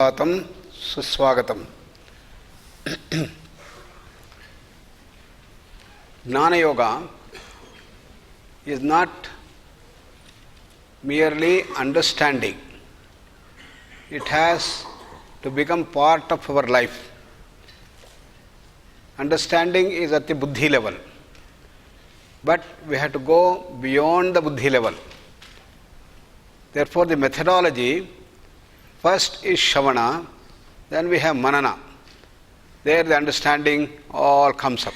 स्वागतम सुस्वागतम. Jnana Yoga is not merely understanding. It has to become part of our life. Understanding is at the buddhi level. But we have to go beyond the buddhi level. Therefore, the methodology first is Shavana, then we have Manana. There the understanding all comes up.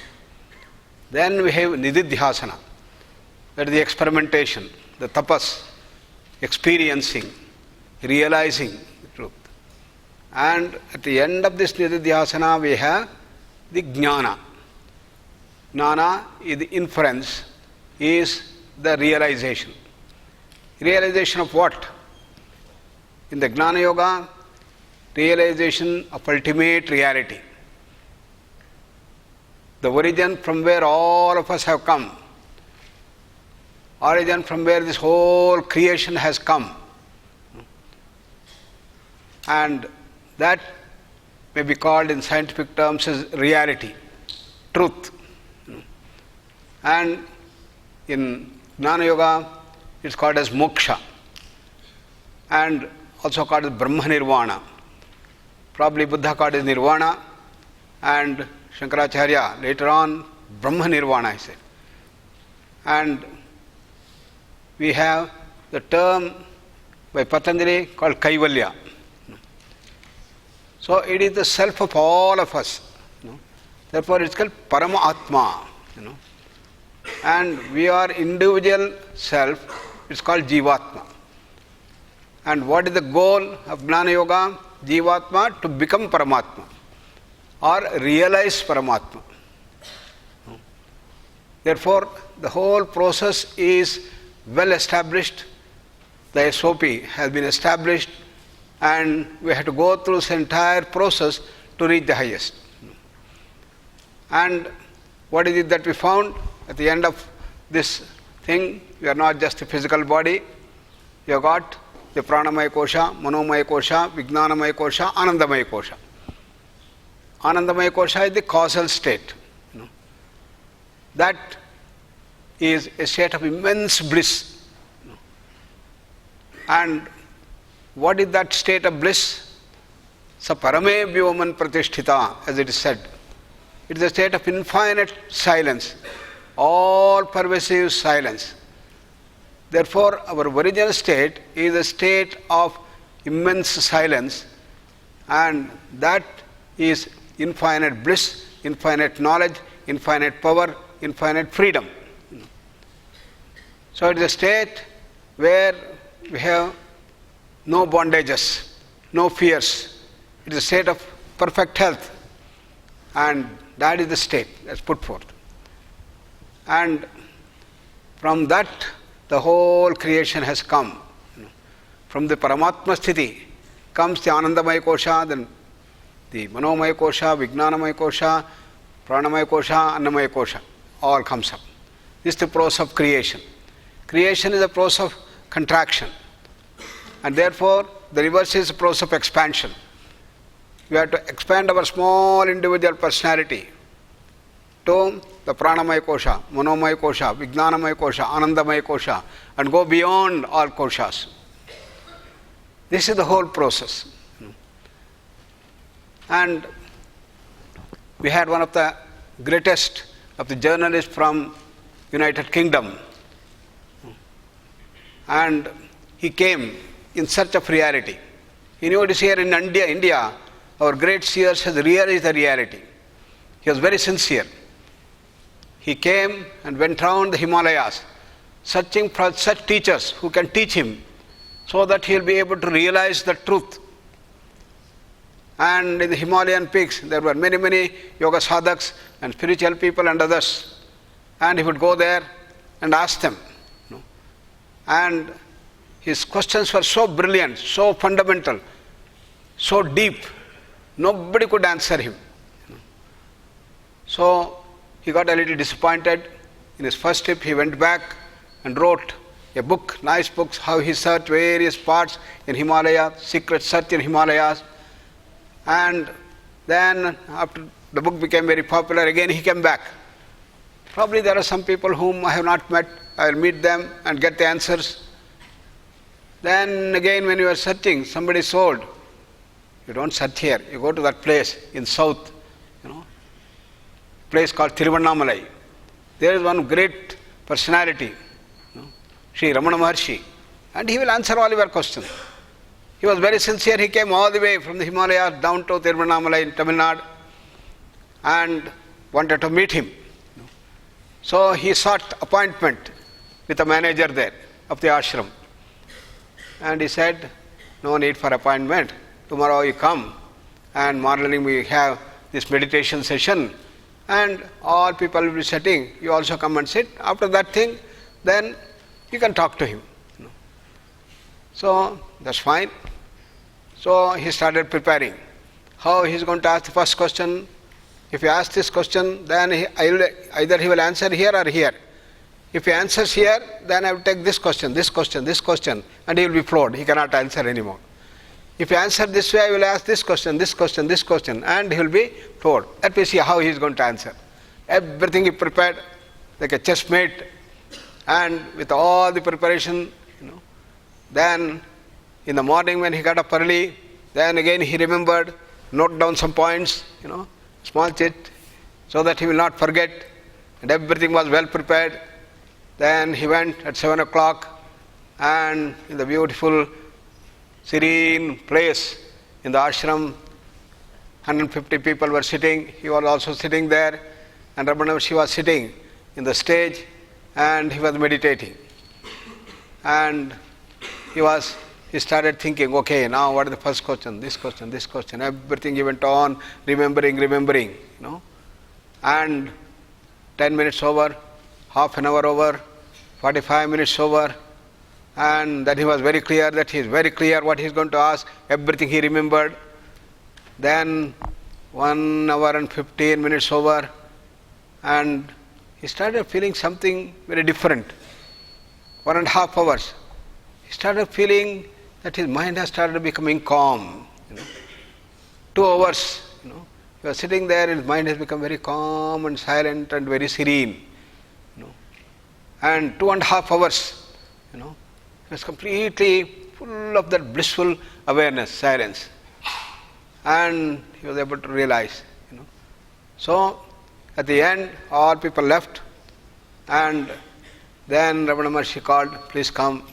Then we have Nididhyasana, that is the experimentation, the tapas, experiencing, realizing the truth. And at the end of this Nididhyasana we have the Jnana. Jnana is the inference, is the realization. Realization of what? In the Jnana Yoga, realization of ultimate reality. The origin from where all of us have come. Origin from where this whole creation has come. And that may be called in scientific terms as reality, truth. And in Jnana Yoga, it's called as moksha. And also called as Brahma Nirvana. Probably Buddha called it Nirvana, and Shankaracharya later on Brahma Nirvana he said. And we have the term by Patanjali called Kaivalya. So it is the self of all of us. Therefore it's called Paramatma. And we are individual self, it's called Jivatma. And what is the goal of Jnana Yoga? Jivatma, to become Paramatma or realize Paramatma. Therefore, the whole process is well established. The SOP has been established, and we have to go through this entire process to reach the highest. And what is it that we found at the end of this thing? We are not just a physical body. We have got the pranamaya kosha, manomaya kosha, vijnanamaya kosha, anandamaya kosha. Anandamaya kosha is the causal state. That is a state of immense bliss. And what is that state of bliss? Sa parame vyoman pratisthita, as it is said. It is a state of infinite silence, all pervasive silence. Therefore, our original state is a state of immense silence, and that is infinite bliss, infinite knowledge, infinite power, infinite freedom. So it is a state where we have no bondages, no fears. It is a state of perfect health, and that is the state that's put forth. And from that, the whole creation has come. From the Paramatma Sthiti comes the Anandamaya Kosha, then the Manomaya Kosha, Vijnanamaya Kosha, Pranamaya Kosha, Annamaya Kosha. All comes up. This is the process of creation. Creation is a process of contraction. And therefore, the reverse is a process of expansion. We have to expand our small individual personality to the Pranamaya Kosha, Manomaya Kosha, Vijnanamaya Kosha, Anandamaya Kosha, and go beyond all koshas. This is the whole process. And we had one of the greatest of the journalists from United Kingdom. And he came in search of reality. You know, it is here in India, our great seers has realized the reality. He was very sincere. He came and went round the Himalayas, searching for such teachers who can teach him so that he will be able to realize the truth. And in the Himalayan peaks, there were many, many yoga sadhaks and spiritual people and others. And he would go there and ask them. And his questions were so brilliant, so fundamental, so deep, nobody could answer him. So he got a little disappointed. In his first trip, he went back and wrote a book, nice books, how he searched various parts in Himalaya, secret search in Himalayas. And then after the book became very popular, again he came back. Probably there are some people whom I have not met. I will meet them and get the answers. Then again when you are searching, somebody sold. You don't search here. You go to that place in south, place called Tiruvannamalai. There is one great personality, Sri Ramana Maharshi, and he will answer all your questions. He was very sincere. He came all the way from the Himalayas down to Tiruvannamalai in Tamil Nadu and wanted to meet him. So he sought appointment with the manager there of the ashram. And he said, no need for appointment. Tomorrow you come and morning we have this meditation session and all people will be sitting. You also come and sit. After that thing, then you can talk to him. So that's fine. So he started preparing. How he is going to ask the first question. If he asks this question, then either he will answer here or here. If he answers here, then I will take this question, and he will be floored. He cannot answer anymore. If he answers this way, I will ask this question, and he will be floored. Let me see how he is going to answer. Everything he prepared, like a chessmate, and with all the preparation, Then in the morning when he got up early, then again he remembered, note down some points, small chit, so that he will not forget, and everything was well prepared. Then he went at 7 o'clock, and in the beautiful, serene place in the ashram, 150 people were sitting. He was also sitting there, and Ramana Maharshi was sitting in the stage, and he was meditating. And he started thinking, okay, now what is the first question, this question, everything he went on, remembering, And 10 minutes over, half an hour over, 45 minutes over, and then he was very clear that he is very clear what he is going to ask, everything he remembered. Then 1 hour and 15 minutes over, and he started feeling something very different. 1.5 hours. He started feeling that his mind has started becoming calm. 2 hours, he was sitting there, his mind has become very calm and silent and very serene. And 2.5 hours, he was completely full of that blissful awareness, silence. And he was able to realize, So, at the end, all people left, and then Ramana Maharshi called, please come.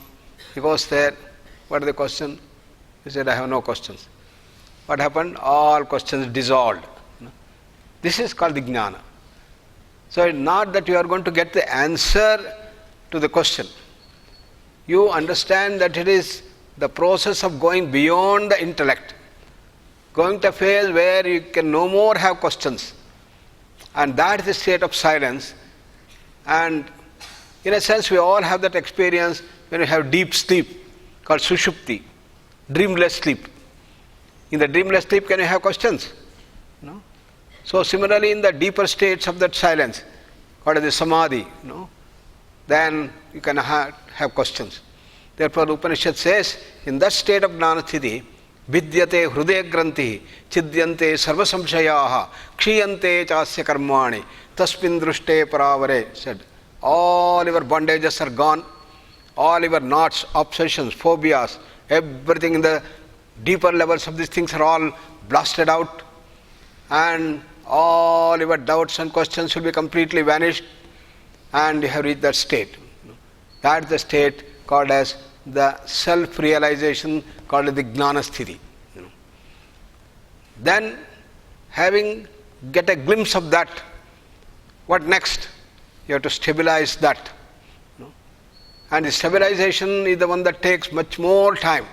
He goes there, what is the question? He said, I have no questions. What happened? All questions dissolved. This is called the jnana. So it's not that you are going to get the answer to the question. You understand that it is the process of going beyond the intellect, going to a phase where you can no more have questions. And that is the state of silence. And in a sense, we all have that experience when we have deep sleep, called sushupti, dreamless sleep. In the dreamless sleep, can you have questions? No. So similarly, in the deeper states of that silence, called as the samadhi, then you can have questions. Therefore, the Upanishad says, in that state of jnana-sthiti, vidyate hrude granti, chidyante sarva samshayaha, kshiyante chasya karmani, tasmin drushte paravare, said, all your bondages are gone, all your knots, obsessions, phobias, everything in the deeper levels of these things are all blasted out, and all your doubts and questions will be completely vanished, and you have reached that state. That is the state called as the self-realization, called as the jnana-sthiti. Then, having get a glimpse of that, what next? You have to stabilize that. And the stabilization is the one that takes much more time.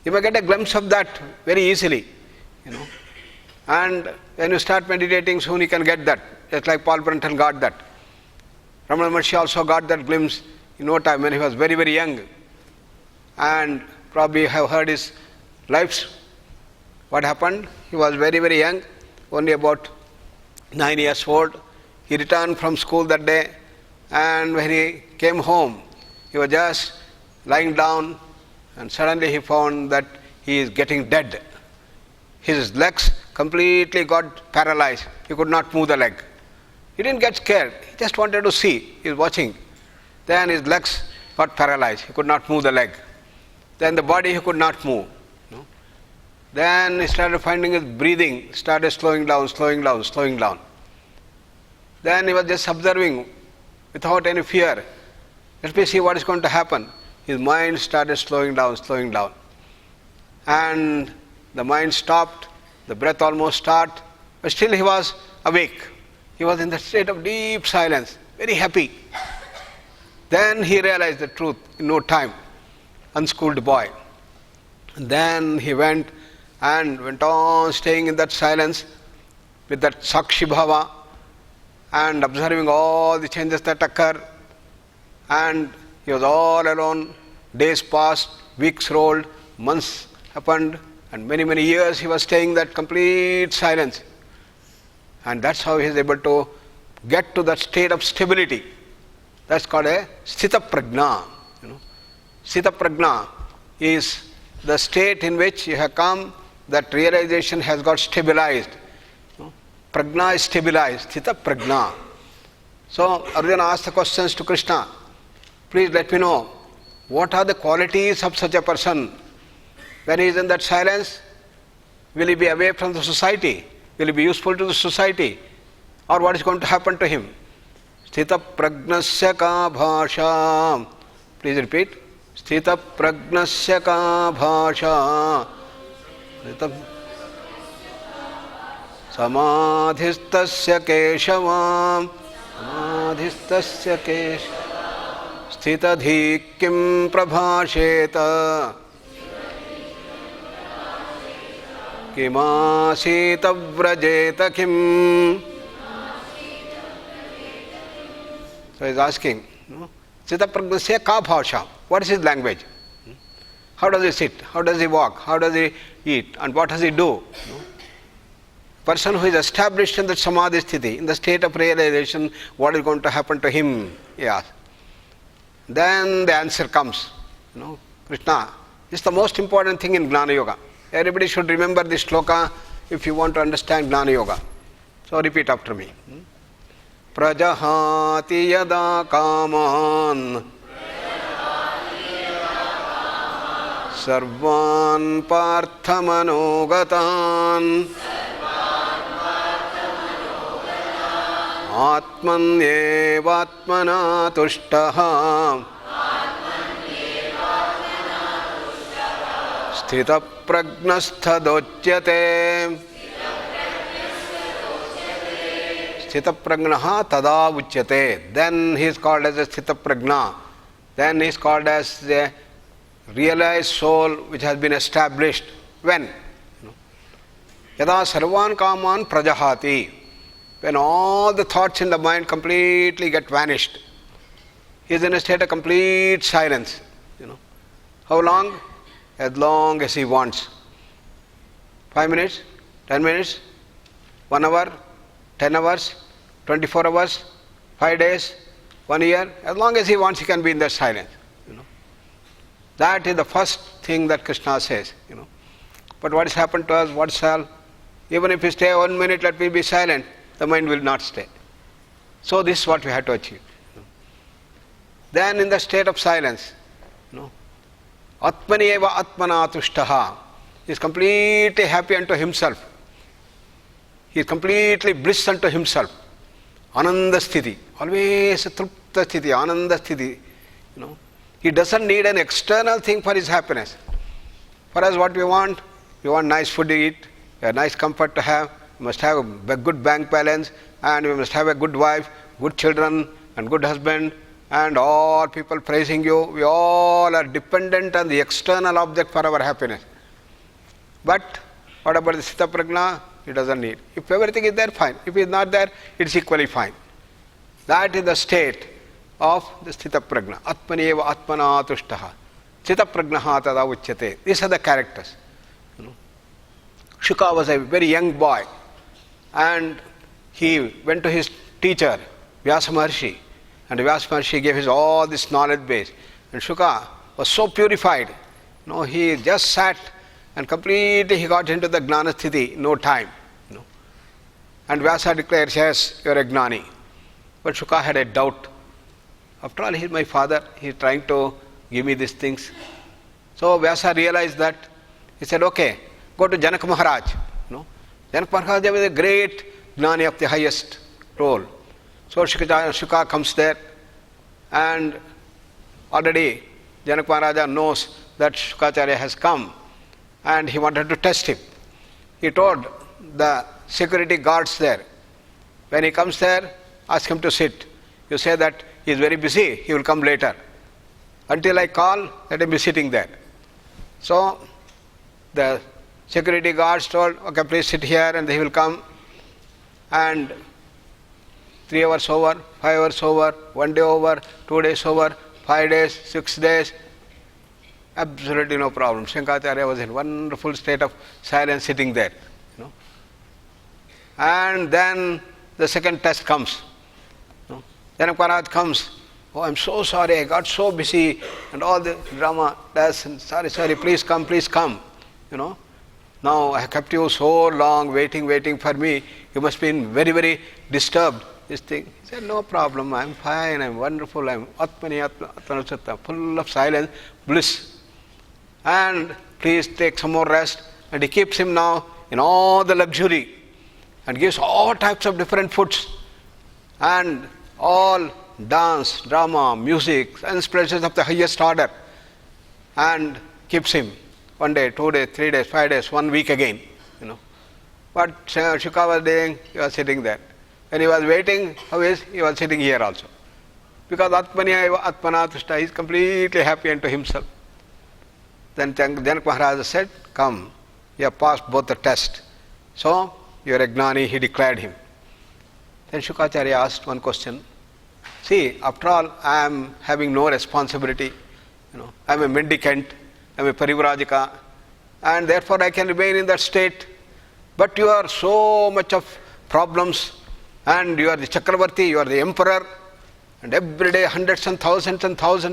You may get a glimpse of that very easily. And when you start meditating, soon you can get that. Just like Paul Brunton got that. Ramana Maharshi also got that glimpse in no time when he was very, very young. And probably you have heard his lives. What happened? He was very, very young, only about 9 years old. He returned from school that day, and when he came home, he was just lying down, and suddenly he found that he is getting dead. his legs completely got paralyzed. He could not move the leg. He didn't get scared. He just wanted to see. He was watching. Then his legs got paralyzed. He could not move the leg. Then the body he could not move. Then he started finding his breathing, started slowing down. Then he was just observing without any fear. Let me see what is going to happen. His mind started slowing down. And the mind stopped, the breath almost stopped, but still he was awake. He was in the state of deep silence, very happy. Then he realized the truth in no time, unschooled boy. And then he went on staying in that silence with that Sakshi Bhava and observing all the changes that occur. And he was all alone. Days passed, weeks rolled, months happened, and many years he was staying in that complete silence. And that's how he is able to get to that state of stability. That's called a Sthita Prajna. Sthita Prajna is the state in which you have come, that realization has got stabilized. Prajna is stabilized, Sthita Prajna. So Arjuna asked the questions to Krishna. Please let me know, what are the qualities of such a person? When he is in that silence, will he be away from the society? Will he be useful to the society? Or what is going to happen to him? Sthita Pragnasya ka bhasha. Please repeat. Sthita Pragnasya ka bhasha. Samadhistasya keshavam. Samadhistasya keshavam. Sthitadhi kim prabhasheta. Kimasita vrajeta kim. So he is asking, Sthita Pragnasya ka bhasha. What is his language? How does he sit? How does he walk? How does he eat? And what does he do? Person who is established in the Samadhi sthiti, in the state of realization, what is going to happen to him? Yeah. Then the answer comes. Krishna, this is the most important thing in Gnana Yoga. Everybody should remember this shloka if you want to understand Gnana Yoga. So repeat after me. Prajahati yada kaman sarvan parthamanogatan atmanyevatmana tushtaha sthita pragnasthadocyate. Sthita prajnaha tada uchyate. Then he is called as a Sthita Prajna. Then he is called as the realized soul which has been established. When? Yada sarvan kaman prajahati. When all the thoughts in the mind completely get vanished. He is in a state of complete silence. How long? As long as he wants. 5 minutes, 10 minutes, 1 hour, 10 hours, 24 hours, 5 days, 1 year. As long as he wants, he can be in that silence. That is the first thing that Krishna says. But what has happened to us? What shall? Even if we stay 1 minute, let me be silent, the mind will not stay. So this is what we have to achieve. Then in the state of silence, Atmaneva Atmana Tushtaha. He is completely happy unto himself. He is completely bliss unto himself. Ananda Sthiti. Always a Trupta Sthiti, Ananda Sthiti. He doesn't need an external thing for his happiness. For us, what we want nice food to eat, a nice comfort to have, we must have a good bank balance, and we must have a good wife, good children, and good husband, and all people praising you. We all are dependent on the external object for our happiness. But what about the Sthita Prajna? He doesn't need. If everything is there, fine. If it is not there, it's equally fine. That is the state of the Sthita Prajna. Atmaneva Atmana Tushtaha. Sthita Prajnaha tada uchyate. These are the characters. Shuka was a very young boy, and he went to his teacher, Vyasa Maharshi, and Vyasa Maharshi gave him all this knowledge base. And Shuka was so purified. He just sat and completely he got into the Gnana Sthiti in no time. And Vyasa declares, yes, you are a Gnani. But Shuka had a doubt. After all, he is my father, he is trying to give me these things. So Vyasa realized that. He said, okay, go to Janaka Maharaj. Janaka Maharaj was a great Gnani of the highest role. So Shuka comes there, and already Janaka Maharaja knows that Shukacharya has come, and he wanted to test him. He told the security guards there, when he comes there, ask him to sit. You say that he is very busy, he will come later. Until I call, let him be sitting there. So the security guards told, okay, please sit here, and he will come. And 3 hours over, 5 hours over, 1 day over, 2 days over, 5 days, 6 days, absolutely no problem. Shankaracharya was in wonderful state of silence sitting there. And then the second test comes. Janaka Maharaj comes. Oh, I'm so sorry, I got so busy, and all the drama does, and sorry, please come. Now I have kept you so long waiting for me. You must be very, very disturbed. This thing. He said, no problem, I'm fine, I'm wonderful, I'm Atmani, full of silence, bliss. And please take some more rest. And he keeps him now in all the luxury, and gives all types of different foods, and all dance, drama, music, and pleasures of the highest order, and keeps him 1 day, 2 days, 3 days, 5 days, 1 week again. What Shuka was doing, he was sitting there. When he was waiting, he was sitting here also. Because Atmana Tushta, he is completely happy unto himself. Then Janaka Maharaj said, come, you have passed both the tests. So, you are a Gnani, he declared him. Then Shukacharya asked one question. See, after all, I am having no responsibility. I am a mendicant, I am a parivrajika, and therefore I can remain in that state. But you are so much of problems, and you are the Chakravarti, you are the emperor, and every day hundreds and thousands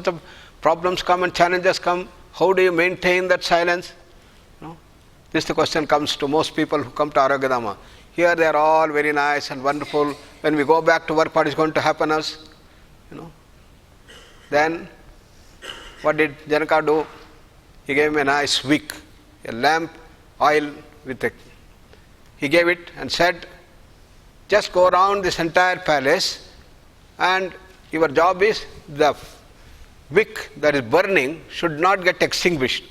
of problems come and challenges come. How do you maintain that silence? This the question comes to most people who come to Aragadama. Here they are all very nice and wonderful. When we go back to work, what is going to happen us? Then what did Janaka do? He gave him a nice wick, a lamp, oil with a... He gave it and said, just go around this entire palace, and your job is the wick that is burning should not get extinguished.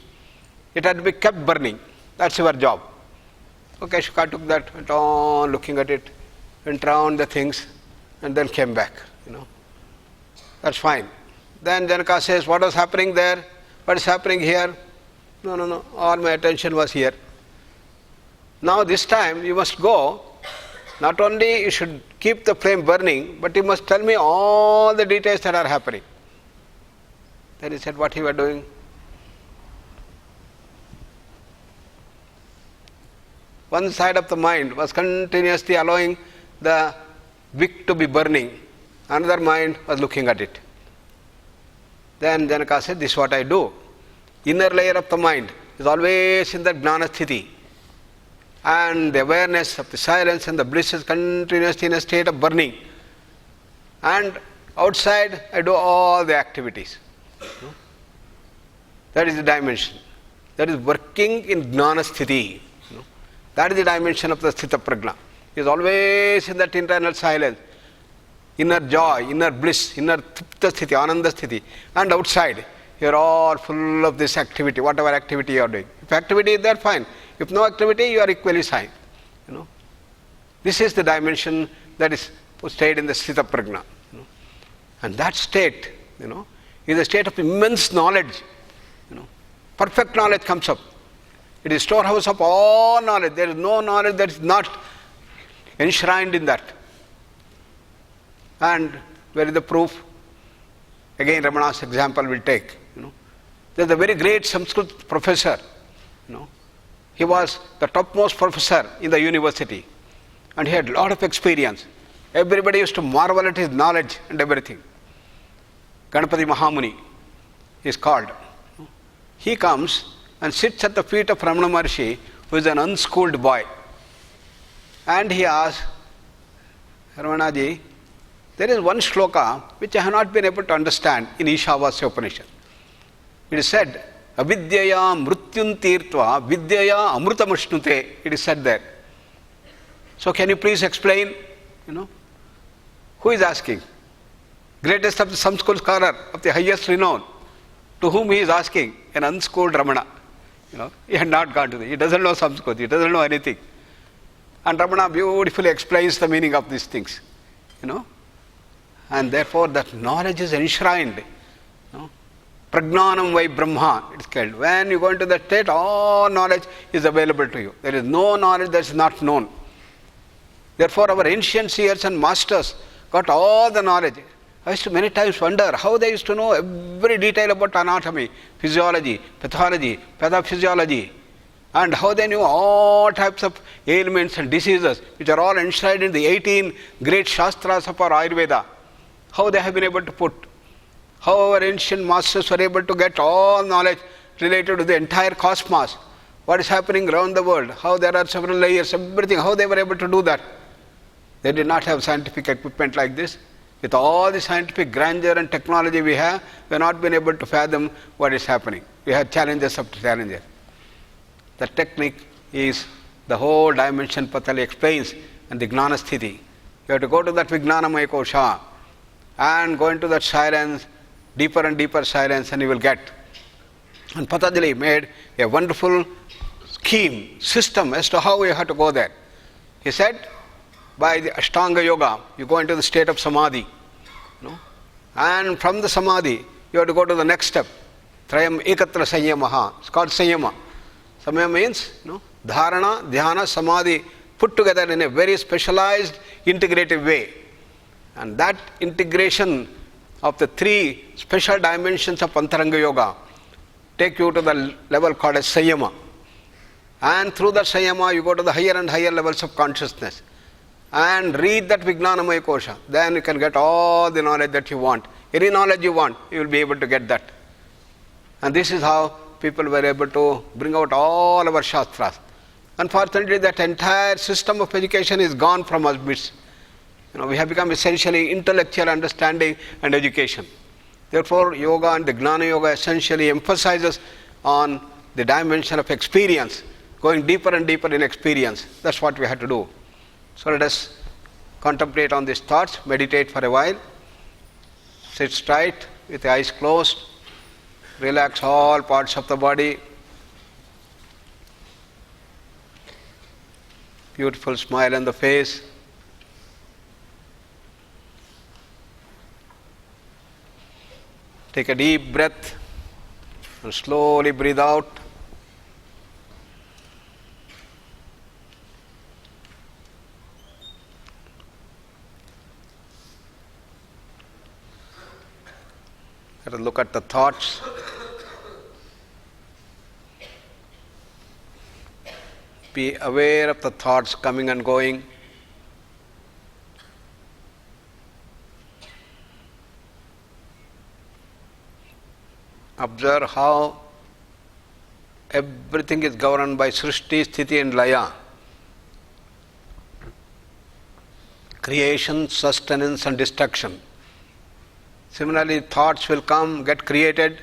It had to be kept burning. That's your job. Okay, Shuka took that, went on looking at it, went around the things, and then came back. That's fine. Then Janaka says, what was happening there? What is happening here? No. All my attention was here. Now this time you must go. Not only you should keep the flame burning, but you must tell me all the details that are happening. Then he said, what you were doing? One side of the mind was continuously allowing the wick to be burning. Another mind was looking at it. Then Janaka said, this is what I do. Inner layer of the mind is always in the Gnana Sthiti. And the awareness of the silence and the bliss is continuously in a state of burning. And outside, I do all the activities. That is the dimension. That is working in Gnana Sthiti. That is the dimension of the Sthita Prajna. He is always in that internal silence, inner joy, inner bliss, inner Thupta Sthiti, Ananda Sthiti. And outside, you are all full of this activity, whatever activity you are doing. If activity is there, fine. If no activity, you are equally fine. This is the dimension that is stayed in the Sthita Prajna. And that state, is a state of immense knowledge. Perfect knowledge comes up. It is storehouse of all knowledge. There is no knowledge that is not enshrined in that. And where is the proof? Again, Ramana's example will take. There is a very great Sanskrit professor. He was the topmost professor in the university, and he had a lot of experience. Everybody used to marvel at his knowledge and everything. Ganapati Mahamuni is called. He comes and sits at the feet of Ramana Maharshi, who is an unschooled boy. And he asks, Ramanaji, there is one shloka which I have not been able to understand in S-VYASA Upanishad. It is said, Avidyaya mrutyun tirtva vidyaya amrutamashnute. It is said there. So can you please explain? Who is asking? Greatest of the Samskrit scholar of the highest renown. To whom he is asking? An unschooled Ramana. He had not gone to he doesn't know Sanskrit, he doesn't know anything. And Ramana beautifully explains the meaning of these things. And therefore that knowledge is enshrined. Pragnanam vai Brahma, it is called. When you go into that state, all knowledge is available to you. There is no knowledge that is not known. Therefore our ancient seers and masters got all the knowledge. I used to many times wonder how they used to know every detail about anatomy, physiology, pathology, pathophysiology, and how they knew all types of ailments and diseases, which are all enshrined in the 18 great Shastras of our Ayurveda. How they have been able to put, how our ancient masters were able to get all knowledge related to the entire cosmos, what is happening around the world, how there are several layers, everything, how they were able to do that. They did not have scientific equipment like this. With all the scientific grandeur and technology we have not been able to fathom what is happening. We have challenges after challenges. The technique is the whole dimension Patali explains, and the Gnana Sthiti. You have to go to that Vijnanamaya Kosha and go into that silence, deeper and deeper silence, and you will get. And Patanjali made a wonderful scheme, system as to how you have to go there. He said, by the Ashtanga Yoga, you go into the state of Samadhi. And from the Samadhi, you have to go to the next step. Trayam Ekatra Sanyamaha. It's called Sanyama. Sanyama means Dharana, Dhyana, Samadhi put together in a very specialized, integrative way. And that integration of the three special dimensions of Antaranga Yoga take you to the level called as Sanyama. And through that Sanyama, you go to the higher and higher levels of consciousness. And read that Vijnanamaya Kosha. Then you can get all the knowledge that you want. Any knowledge you want, you will be able to get that. And this is how people were able to bring out all our Shastras. Unfortunately, that entire system of education is gone from our midst. We have become essentially intellectual understanding and education. Therefore, yoga and the Gnana Yoga essentially emphasizes on the dimension of experience, going deeper and deeper in experience. That's what we have to do. So let us contemplate on these thoughts, meditate for a while, sit straight with the eyes closed, relax all parts of the body, beautiful smile on the face, take a deep breath and slowly breathe out. Let us look at the thoughts. Be aware of the thoughts coming and going. Observe how everything is governed by Srishti, Sthiti and Laya. Creation, sustenance and destruction. Similarly, thoughts will come, get created,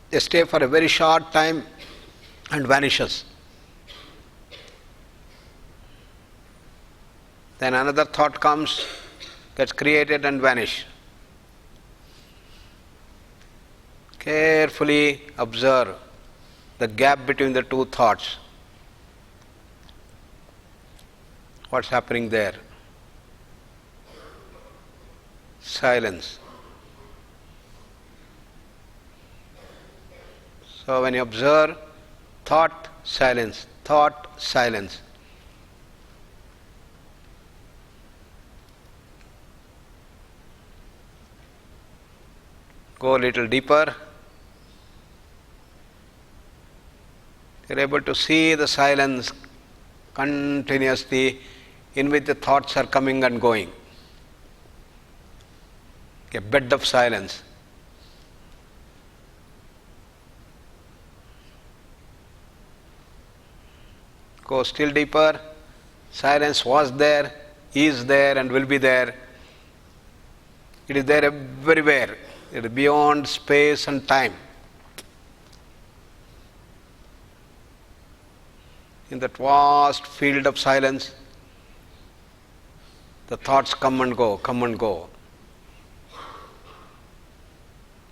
they stay for a very short time and vanishes. Then another thought comes, gets created and vanish. Carefully observe the gap between the two thoughts. What's happening there? Silence. So when you observe, thought, silence, thought, silence. Go a little deeper. You're able to see the silence continuously in which the thoughts are coming and going. A bed of silence. Go still deeper. Silence was there, is there, and will be there. It is there everywhere. It is beyond space and time. In that vast field of silence, the thoughts come and go, come and go.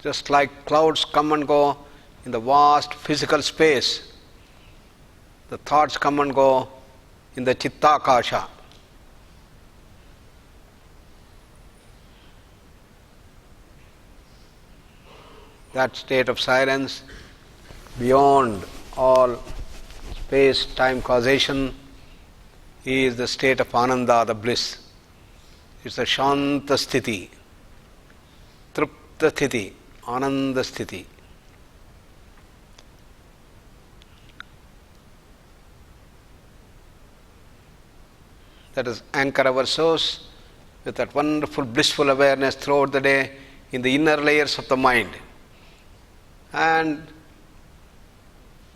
Just like clouds come and go in the vast physical space, the thoughts come and go in the Chittakasha. That state of silence, beyond all space-time causation, is the state of Ananda, the bliss. It's the Shanta Sthiti, Trupta Sthiti, Ananda Sthiti. That is anchor our source with that wonderful blissful awareness throughout the day in the inner layers of the mind. And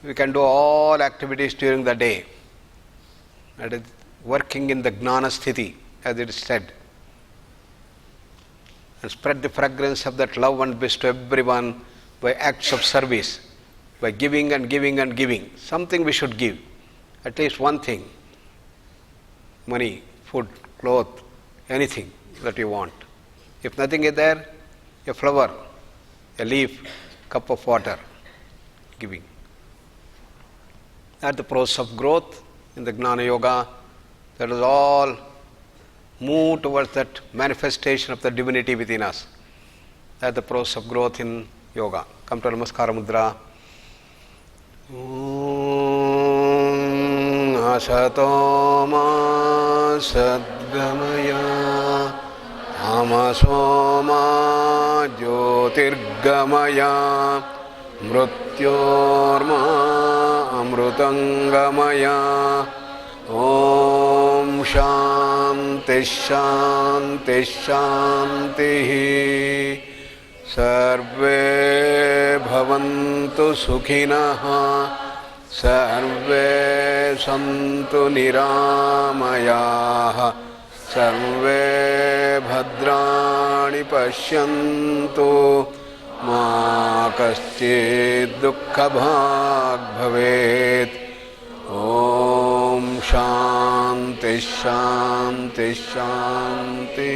we can do all activities during the day. That is working in the Gnana Sthiti, as it is said. And spread the fragrance of that love and bliss to everyone by acts of service, by giving and giving and giving. Something we should give, at least one thing. Money, food, cloth, anything that you want. If nothing is there, a flower, a leaf, cup of water, giving. At the process of growth in the Gnana Yoga, that is all move towards that manifestation of the divinity within us. That's the process of growth in yoga. Come to Namaskara Mudra. Asato ma sadgamaya tamaso ma jyotirgamaya mrutyorma amrutangamaya. Om Shanti Shanti Shanti. Sarve bhavantu sukhinah, sarve santu niramayah, sarve bhadrani pashyantu, ma kaschid dukkha bhag bhavet. Om Shanti Shanti Shanti.